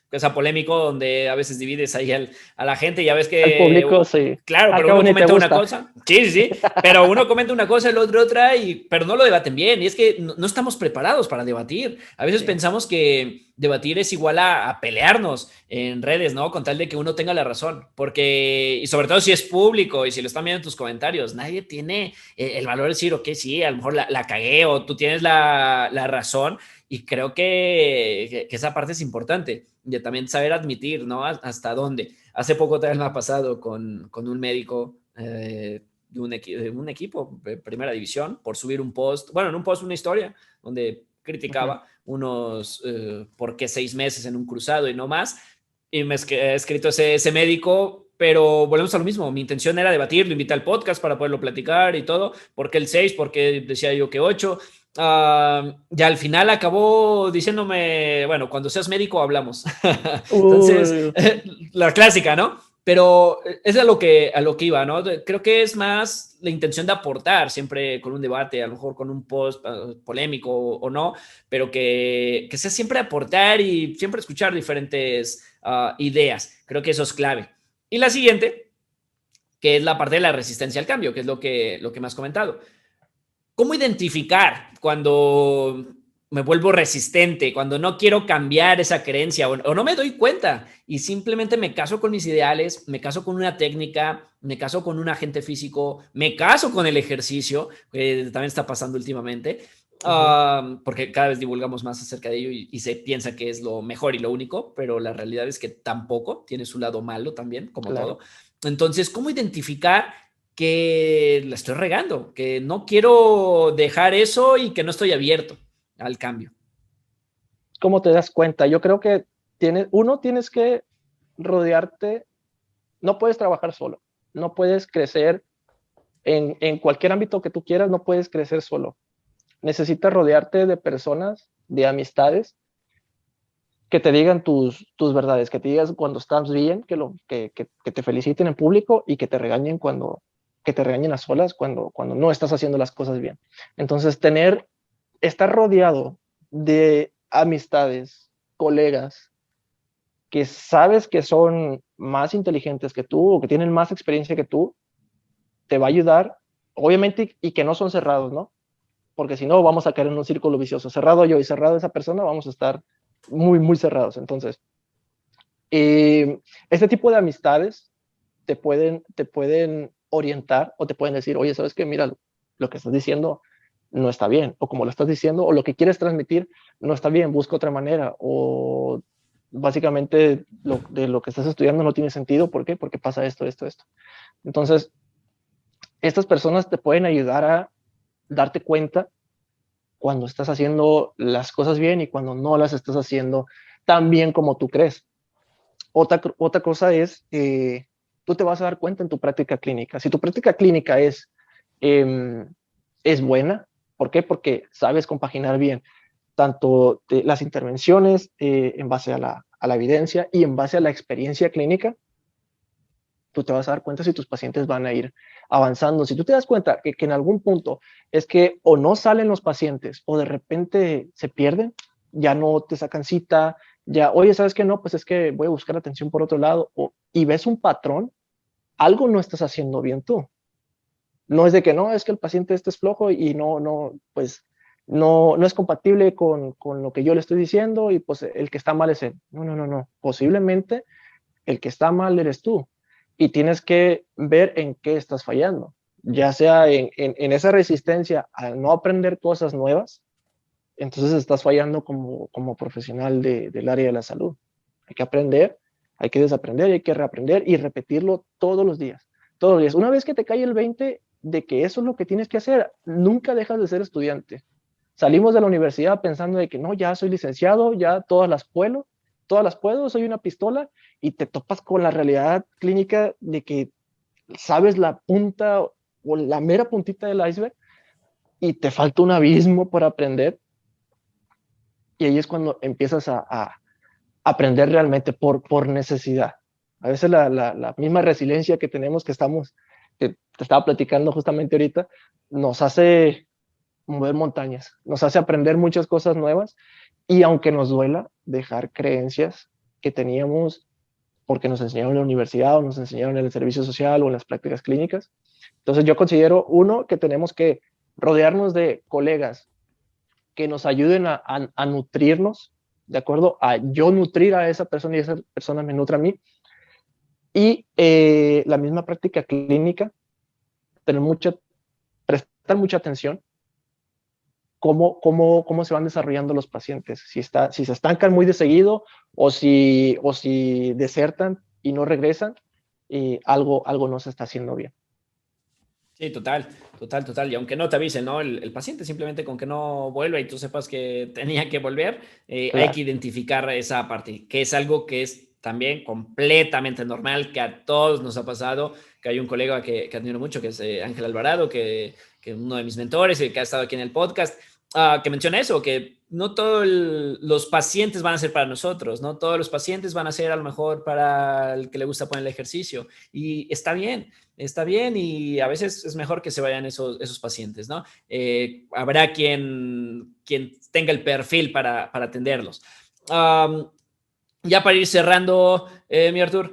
[SPEAKER 1] que sea polémico, donde a veces divides ahí a la gente, ya ves
[SPEAKER 2] Al
[SPEAKER 1] que,
[SPEAKER 2] público, sí.
[SPEAKER 1] claro, pero
[SPEAKER 2] Acabo
[SPEAKER 1] uno
[SPEAKER 2] ni te
[SPEAKER 1] comenta una
[SPEAKER 2] gusta.
[SPEAKER 1] cosa, sí, sí, sí, pero uno comenta una cosa, el otro otra, pero no lo debaten bien, y es que no estamos preparados para debatir. A veces
[SPEAKER 2] Sí.
[SPEAKER 1] pensamos que debatir es igual a pelearnos en redes, ¿no? Con tal de que uno tenga la razón, porque, y sobre todo si es público y si lo están viendo en tus comentarios, nadie tiene el valor de decir, ok, sí, a lo mejor la cagué o tú tienes la razón, y creo que esa parte es importante, de también saber admitir, ¿no? Hasta dónde. Hace poco también me ha pasado con un médico de un equipo de primera división por subir un post, bueno, en un post una historia donde
[SPEAKER 2] Ujú.
[SPEAKER 1] criticaba unos por qué 6 meses en un cruzado y no más, y me he escrito ese médico, pero volvemos a lo mismo. Mi intención era debatir, lo invité al podcast para poderlo platicar y todo. ¿Por qué el 6? ¿Por qué decía yo que 8? Ya al final acabó diciéndome, bueno, cuando seas médico hablamos. Entonces,
[SPEAKER 2] Uy,
[SPEAKER 1] la clásica, ¿no? Pero es a lo que iba, ¿no? Creo que es más la intención de aportar siempre con un debate, a lo mejor con un post polémico o no, pero que sea siempre aportar y siempre escuchar diferentes ideas. Creo que eso es clave. Y la siguiente, que es la parte de la resistencia al cambio, que es lo que me has comentado. ¿Cómo identificar cuando me vuelvo resistente, cuando no quiero cambiar esa creencia o no me doy cuenta y simplemente me caso con mis ideales, me caso con una técnica, me caso con un agente físico, me caso con el ejercicio, que también está pasando últimamente, porque cada vez divulgamos más acerca de ello y se piensa que es lo mejor y lo único, pero la realidad es que tampoco, tiene su lado malo también, como
[SPEAKER 2] Claro.
[SPEAKER 1] todo. Entonces, ¿cómo identificar que la estoy regando, que no quiero dejar eso y que no estoy abierto al cambio?
[SPEAKER 2] ¿Cómo te das cuenta? Yo creo que tienes que rodearte, no puedes trabajar solo, no puedes crecer en cualquier ámbito que tú quieras, no puedes crecer solo. Necesitas rodearte de personas, de amistades, que te digan tus verdades, que te digan cuando estás bien, que te feliciten en público y que te regañen que te regañen a solas cuando no estás haciendo las cosas bien. Entonces, estar rodeado de amistades, colegas, que sabes que son más inteligentes que tú o que tienen más experiencia que tú, te va a ayudar, obviamente, y que no son cerrados, ¿no? Porque si no, vamos a caer en un círculo vicioso. Cerrado yo y cerrado esa persona, vamos a estar muy, muy cerrados. Entonces, este tipo de amistades te pueden orientar o te pueden decir, oye, ¿sabes qué? Mira, lo que estás diciendo no está bien, o como lo estás diciendo, o lo que quieres transmitir no está bien, busca otra manera, o básicamente de lo que estás estudiando no tiene sentido, ¿por qué? Porque pasa esto, esto, esto. Entonces, estas personas te pueden ayudar a darte cuenta cuando estás haciendo las cosas bien y cuando no las estás haciendo tan bien como tú crees. Otra cosa es, tú te vas a dar cuenta en tu práctica clínica. Si tu práctica clínica eh, es buena, ¿por qué? Porque sabes compaginar bien tanto las intervenciones en base a la evidencia y en base a la experiencia clínica, tú te vas a dar cuenta si tus pacientes van a ir avanzando. Si tú te das cuenta que en algún punto es que o no salen los pacientes o de repente se pierden, ya no te sacan cita, ya, oye, ¿sabes qué? No, pues es que voy a buscar atención por otro lado, y ves un patrón, algo no estás haciendo bien tú. No es de que no, es que el paciente este es flojo y pues no es compatible con lo que yo le estoy diciendo y pues el que está mal es él. No, no, no, no. Posiblemente el que está mal eres tú y tienes que ver en qué estás fallando, ya sea en esa resistencia a no aprender cosas nuevas, entonces estás fallando como profesional del área de la salud. Hay que aprender, hay que desaprender, hay que reaprender y repetirlo todos los días. Todos los días. Una vez que te cae el 20 de que eso es lo que tienes que hacer, nunca dejas de ser estudiante. Salimos de la universidad pensando de que no, ya soy licenciado, ya todas las puedo, soy una pistola, y te topas con la realidad clínica de que sabes la punta o la mera puntita del iceberg y te falta un abismo por aprender, y ahí es cuando empiezas a aprender realmente por necesidad. A veces la misma resiliencia que tenemos, que te estaba platicando justamente ahorita, nos hace mover montañas, nos hace aprender muchas cosas nuevas, y aunque nos duela dejar creencias que teníamos porque nos enseñaron en la universidad o nos enseñaron en el servicio social o en las prácticas clínicas. Entonces yo considero, uno, que tenemos que rodearnos de colegas que nos ayuden a nutrirnos, ¿de acuerdo? A yo nutrir a esa persona y esa persona me nutre a mí. Y la misma práctica clínica, tener prestar mucha atención cómo se van desarrollando los pacientes, si se estancan muy de seguido o si desertan y no regresan, algo no se está haciendo bien.
[SPEAKER 1] Sí, total, total, total. Y aunque no te avisen, ¿no? El paciente simplemente con que no vuelva y tú sepas que tenía que volver, hay
[SPEAKER 2] Claro.
[SPEAKER 1] que identificar esa parte, que es algo que es también completamente normal, que a todos nos ha pasado, que hay un colega que admiro mucho, que es Ángel Alvarado, que es uno de mis mentores y que ha estado aquí en el podcast, que menciona eso, que no todos los pacientes van a ser para nosotros, no todos los pacientes van a ser a lo mejor para el que le gusta poner el ejercicio. Y está bien y a veces es mejor que se vayan esos pacientes, ¿no? Habrá quien tenga el perfil para atenderlos. Ya para ir cerrando, mi Artur,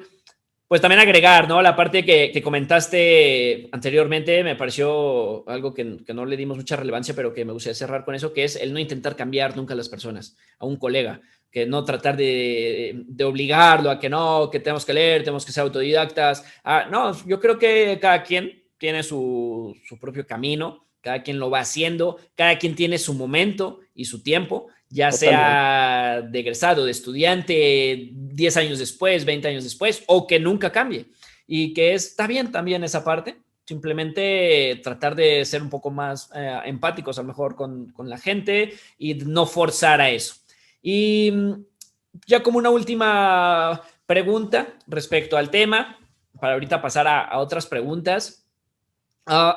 [SPEAKER 1] Pues también agregar, ¿no? La parte que comentaste anteriormente me pareció algo que no le dimos mucha relevancia, pero que me gustaría cerrar con eso, que es el no intentar cambiar nunca a las personas, a un colega, que no tratar de obligarlo a que no, que tenemos que leer, tenemos que ser autodidactas. Ah, no, yo creo que cada quien tiene su propio camino, cada quien lo va haciendo, cada quien tiene su momento y su tiempo, ya
[SPEAKER 2] Totalmente.
[SPEAKER 1] sea de egresado, de estudiante, 10 años después, 20 años después, o que nunca cambie. Y que está bien también esa parte, simplemente tratar de ser un poco más empáticos a lo mejor con la gente y no forzar a eso. Y ya como una última pregunta respecto al tema, para ahorita pasar a otras preguntas. Uh,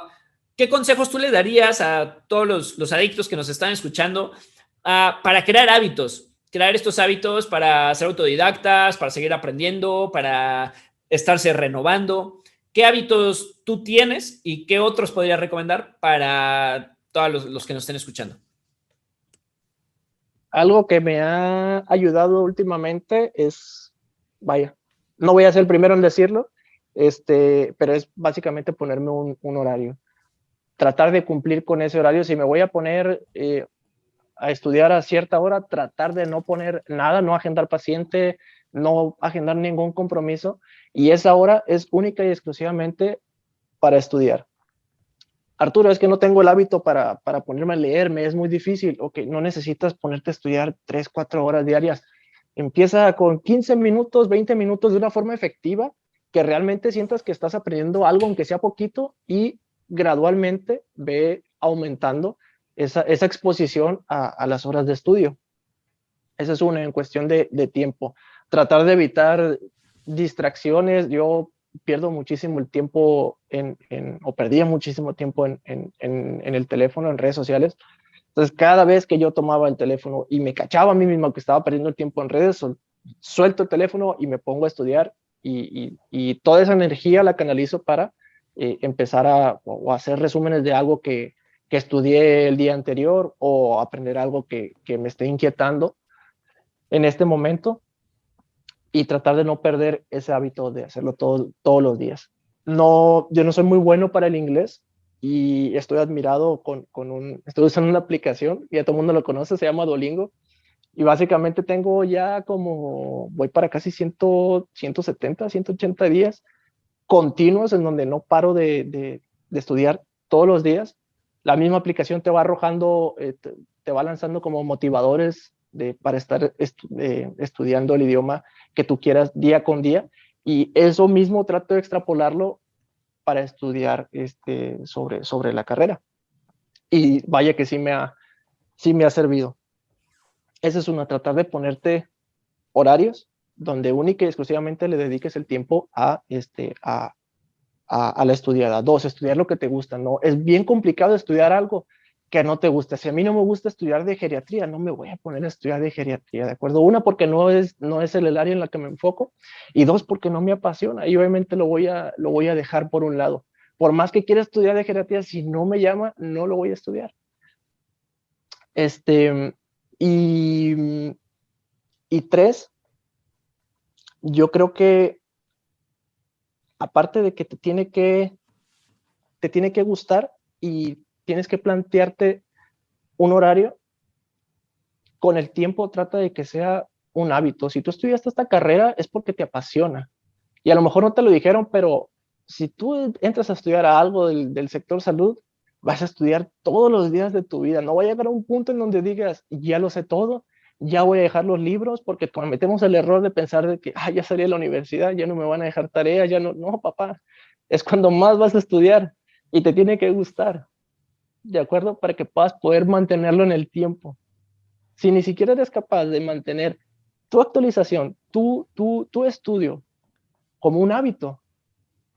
[SPEAKER 1] ¿Qué consejos tú le darías a todos los adictos que nos están escuchando para crear hábitos? Crear estos hábitos para ser autodidactas, para seguir aprendiendo, para estarse renovando. ¿Qué hábitos tú tienes y qué otros podrías recomendar para todos los que nos estén escuchando?
[SPEAKER 2] Algo que me ha ayudado últimamente es, vaya, no voy a ser el primero en decirlo, pero es básicamente ponerme un horario. Tratar de cumplir con ese horario. Si me voy a poner a estudiar a cierta hora, tratar de no poner nada, no agendar paciente, no agendar ningún compromiso. Y esa hora es única y exclusivamente para estudiar. Arturo, es que no tengo el hábito para ponerme a leer, me es muy difícil. Ok, no necesitas ponerte a estudiar 3, 4 horas diarias. Empieza con 15 minutos, 20 minutos de una forma efectiva, que realmente sientas que estás aprendiendo algo, aunque sea poquito, y gradualmente ve aumentando esa exposición a las horas de estudio. Esa es una en cuestión de tiempo. Tratar de evitar distracciones. Yo pierdo muchísimo el tiempo o perdía muchísimo tiempo en el teléfono, en redes sociales. Entonces, cada vez que yo tomaba el teléfono y me cachaba a mí mismo que estaba perdiendo el tiempo en redes, suelto el teléfono y me pongo a estudiar y toda esa energía la canalizo para empezar o hacer resúmenes de algo que estudié el día anterior o aprender algo que me esté inquietando en este momento y tratar de no perder ese hábito de hacerlo todos los días. No, yo no soy muy bueno para el inglés y estoy admirado estoy usando una aplicación, ya todo el mundo lo conoce, se llama Duolingo, y básicamente tengo ya voy para casi 170, 180 días continuos en donde no paro de estudiar todos los días. La misma aplicación te va arrojando, te va lanzando como motivadores para estar estudiando el idioma que tú quieras día con día. Y eso mismo trato de extrapolarlo para estudiar sobre la carrera. Y vaya que sí me ha servido. Esa es una, tratar de ponerte horarios donde única y exclusivamente le dediques el tiempo a la estudiada. Dos, estudiar lo que te gusta. No, es bien complicado estudiar algo que no te gusta. Si a mí no me gusta estudiar de geriatría, no me voy a poner a estudiar de geriatría, ¿de acuerdo? Una, porque no es el área en la que me enfoco, y dos, porque no me apasiona y obviamente lo voy a dejar por un lado. Por más que quiera estudiar de geriatría, si no me llama, no lo voy a estudiar. Este, y, y tres, yo creo que aparte de que te tiene que gustar y tienes que plantearte un horario, con el tiempo trata de que sea un hábito. Si tú estudiaste esta carrera es porque te apasiona. Y a lo mejor no te lo dijeron, pero si tú entras a estudiar algo del sector salud, vas a estudiar todos los días de tu vida. No va a llegar a un punto en donde digas, ya lo sé todo, ya voy a dejar los libros, porque cometemos el error de pensar de que ya salí de la universidad, ya no me van a dejar tareas, ya no. No, papá, es cuando más vas a estudiar y te tiene que gustar, ¿de acuerdo? Para que puedas poder mantenerlo en el tiempo. Si ni siquiera eres capaz de mantener tu actualización, tu estudio como un hábito,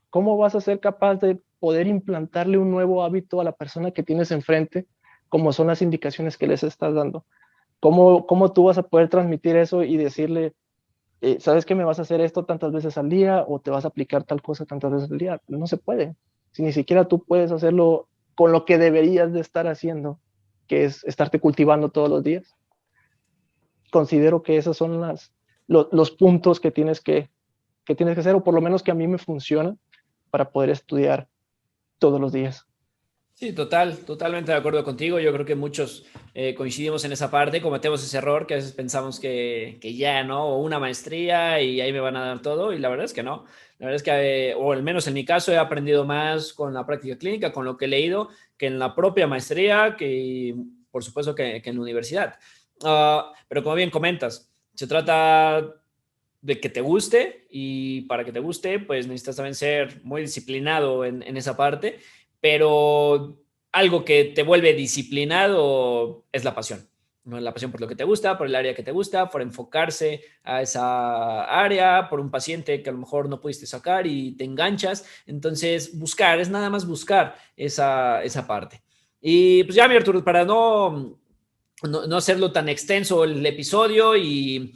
[SPEAKER 2] ¿cómo vas a ser capaz de poder implantarle un nuevo hábito a la persona que tienes enfrente, como son las indicaciones que les estás dando? ¿Cómo tú vas a poder transmitir eso y decirle, sabes que me vas a hacer esto tantas veces al día o te vas a aplicar tal cosa tantas veces al día? No se puede. Si ni siquiera tú puedes hacerlo con lo que deberías de estar haciendo, que es estarte cultivando todos los días. Considero que esos son los puntos que tienes que tienes que hacer, o por lo menos que a mí me funciona para poder estudiar todos los días.
[SPEAKER 1] Sí, totalmente de acuerdo contigo. Yo creo que muchos coincidimos en esa parte, cometemos ese error que a veces pensamos que ya, ¿no? O una maestría y ahí me van a dar todo, y la verdad es que no. La verdad es que, o al menos en mi caso, he aprendido más con la práctica clínica, con lo que he leído, que en la propia maestría, que por supuesto que en la universidad. Pero como bien comentas, se trata de que te guste, y para que te guste, pues necesitas también ser muy disciplinado en esa parte, pero algo que te vuelve disciplinado es la pasión. ¿No? La pasión por lo que te gusta, por el área que te gusta, por enfocarse a esa área, por un paciente que a lo mejor no pudiste sacar y te enganchas. Entonces, buscar, es nada más buscar esa parte. Y pues ya, mi Arturo, para no hacerlo tan extenso el episodio y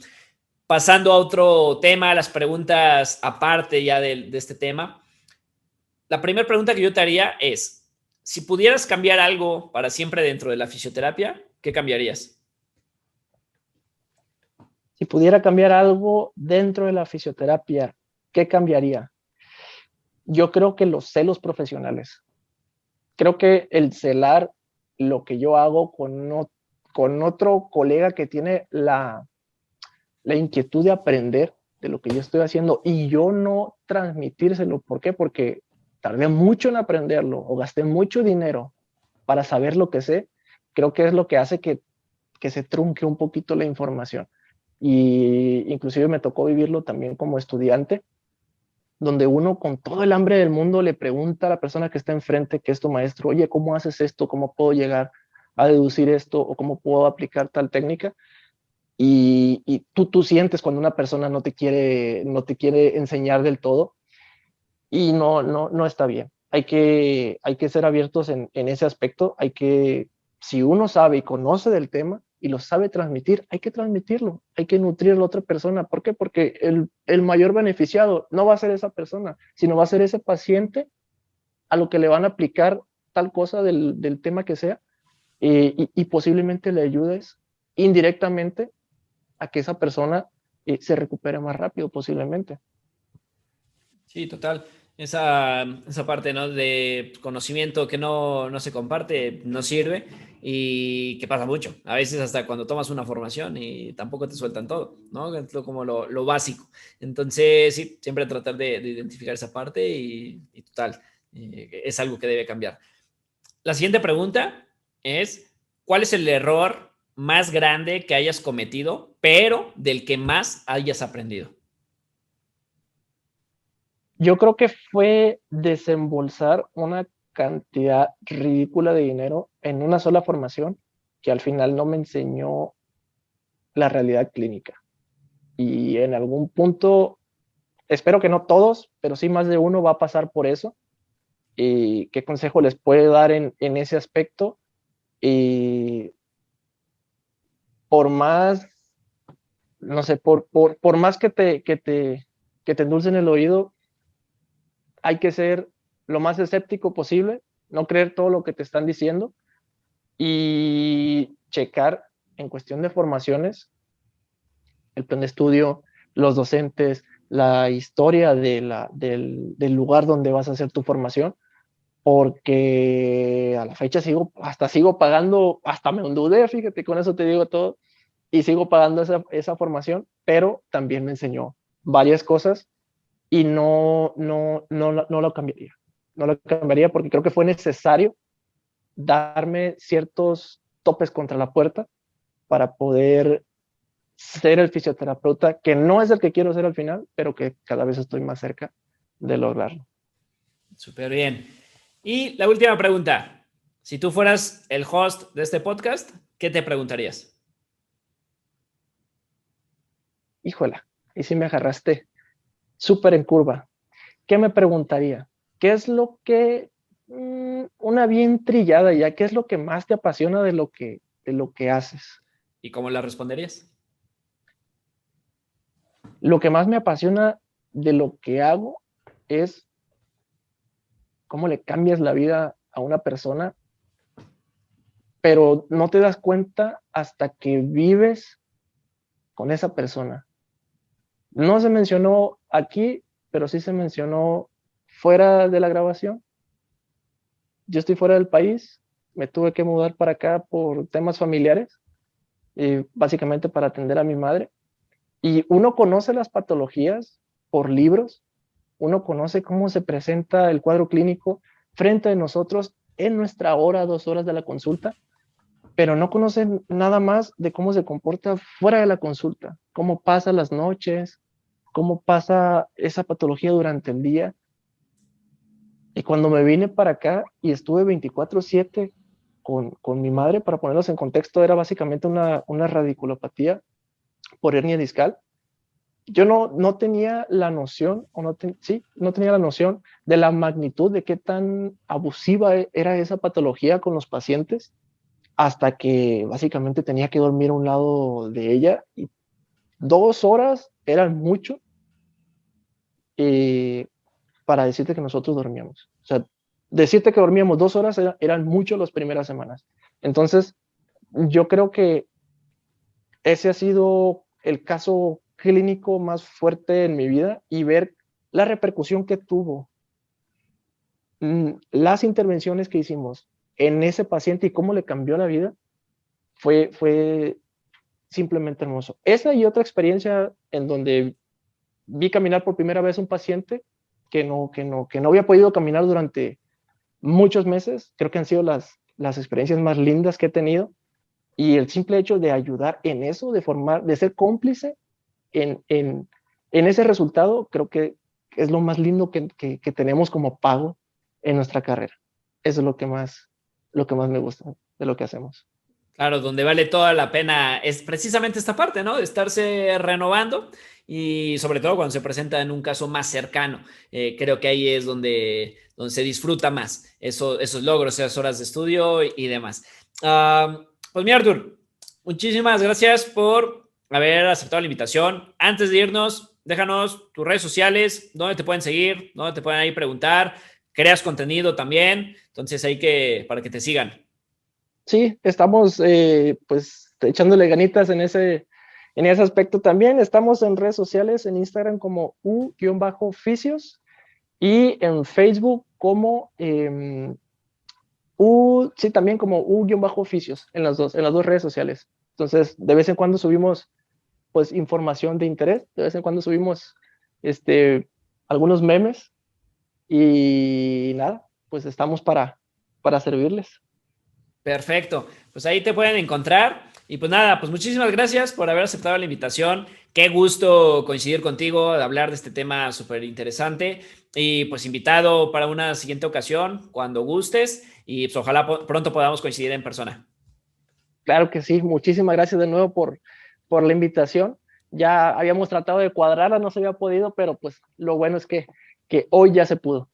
[SPEAKER 1] pasando a otro tema, las preguntas aparte ya de este tema. La primera pregunta que yo te haría es, si pudieras cambiar algo para siempre dentro de la fisioterapia, ¿qué cambiarías?
[SPEAKER 2] Si pudiera cambiar algo dentro de la fisioterapia, ¿qué cambiaría? Yo creo que los celos profesionales. Creo que el celar lo que yo hago con otro colega que tiene la inquietud de aprender de lo que yo estoy haciendo y yo no transmitírselo. ¿Por qué? Porque tardé mucho en aprenderlo o gasté mucho dinero para saber lo que sé. Creo que es lo que hace que se trunque un poquito la información. Y inclusive me tocó vivirlo también como estudiante, donde uno con todo el hambre del mundo le pregunta a la persona que está enfrente, que es tu maestro, oye, ¿cómo haces esto? ¿Cómo puedo llegar a deducir esto? ¿O cómo puedo aplicar tal técnica? Y tú sientes cuando una persona no te quiere enseñar del todo, y no está bien. Hay que ser abiertos en ese aspecto. Si uno sabe y conoce del tema y lo sabe transmitir, hay que transmitirlo, hay que nutrir a la otra persona. ¿Por qué? Porque el mayor beneficiado no va a ser esa persona, sino va a ser ese paciente a lo que le van a aplicar tal cosa del tema que sea, y posiblemente le ayudes indirectamente a que esa persona se recupere más rápido posiblemente.
[SPEAKER 1] Sí, total. Esa parte, ¿no? De conocimiento que no se comparte no sirve, y que pasa mucho. A veces hasta cuando tomas una formación y tampoco te sueltan todo, ¿no? Es como lo básico. Entonces, sí, siempre tratar de identificar esa parte, y total, es algo que debe cambiar. La siguiente pregunta es, ¿cuál es el error más grande que hayas cometido, pero del que más hayas aprendido?
[SPEAKER 2] Yo creo que fue desembolsar una cantidad ridícula de dinero en una sola formación que al final no me enseñó la realidad clínica. Y en algún punto, espero que no todos, pero sí más de uno va a pasar por eso. ¿Y qué consejo les puede dar en ese aspecto? Y por más, no sé, por más que te endulcen el oído, hay que ser lo más escéptico posible, no creer todo lo que te están diciendo y checar en cuestión de formaciones el plan de estudio, los docentes, la historia del lugar donde vas a hacer tu formación, porque a la fecha sigo pagando, hasta me endeudé, fíjate, con eso te digo todo, y sigo pagando esa formación, pero también me enseñó varias cosas y no lo cambiaría. No lo cambiaría porque creo que fue necesario darme ciertos topes contra la puerta para poder ser el fisioterapeuta, que no es el que quiero ser al final, pero que cada vez estoy más cerca de lograrlo.
[SPEAKER 1] Súper bien. Y la última pregunta. Si tú fueras el host de este podcast, ¿qué te preguntarías?
[SPEAKER 2] Híjola, y si me agarraste súper en curva. ¿Qué me preguntaría? ¿Qué es lo que, una bien trillada ya, qué es lo que más te apasiona de lo que haces?
[SPEAKER 1] ¿Y cómo la responderías?
[SPEAKER 2] Lo que más me apasiona de lo que hago es cómo le cambias la vida a una persona, pero no te das cuenta hasta que vives con esa persona. No se mencionó aquí, pero sí se mencionó fuera de la grabación. Yo estoy fuera del país, me tuve que mudar para acá por temas familiares, básicamente para atender a mi madre. Y uno conoce las patologías por libros, uno conoce cómo se presenta el cuadro clínico frente a nosotros en nuestra hora, 2 horas de la consulta, pero no conocen nada más de cómo se comporta fuera de la consulta, cómo pasa las noches, cómo pasa esa patología durante el día. Y cuando me vine para acá y estuve 24/7 con mi madre, para ponerlos en contexto, era básicamente una radiculopatía por hernia discal. Yo no tenía la noción, sí, no tenía la noción de la magnitud de qué tan abusiva era esa patología con los pacientes, hasta que básicamente tenía que dormir a un lado de ella. Y 2 horas eran mucho para decirte que nosotros dormíamos. O sea, decirte que dormíamos 2 horas eran mucho las primeras semanas. Entonces, yo creo que ese ha sido el caso clínico más fuerte en mi vida, y ver la repercusión que tuvo las intervenciones que hicimos en ese paciente y cómo le cambió la vida, fue simplemente hermoso. Esa y otra experiencia en donde vi caminar por primera vez un paciente que no había podido caminar durante muchos meses, creo que han sido las experiencias más lindas que he tenido. Y el simple hecho de ayudar en eso, de ser cómplice en ese resultado, creo que es lo más lindo que tenemos como pago en nuestra carrera. Eso es lo que más me gusta de lo que hacemos.
[SPEAKER 1] Claro, donde vale toda la pena es precisamente esta parte, ¿no? De estarse renovando y sobre todo cuando se presenta en un caso más cercano. Creo que ahí es donde se disfruta más esos logros, esas horas de estudio y demás. Pues mira, Artur, muchísimas gracias por haber aceptado la invitación. Antes de irnos, déjanos tus redes sociales, dónde te pueden seguir, dónde te pueden ahí preguntar, creas contenido también, entonces para que te sigan.
[SPEAKER 2] Sí, estamos pues echándole ganitas en ese aspecto también. Estamos en redes sociales, en Instagram como u-oficios, y en Facebook como sí, también como u-oficios, en las dos redes sociales. Entonces, de vez en cuando subimos pues información de interés, de vez en cuando subimos algunos memes, y nada, pues estamos para servirles.
[SPEAKER 1] Perfecto, pues ahí te pueden encontrar. Y pues nada, pues muchísimas gracias por haber aceptado la invitación. Qué gusto coincidir contigo, de hablar de este tema súper interesante. Y pues invitado para una siguiente ocasión, cuando gustes. Y pues ojalá pronto podamos coincidir en persona.
[SPEAKER 2] Claro que sí, muchísimas gracias de nuevo por la invitación. Ya habíamos tratado de cuadrarla, no se había podido, pero pues lo bueno es que hoy ya se pudo.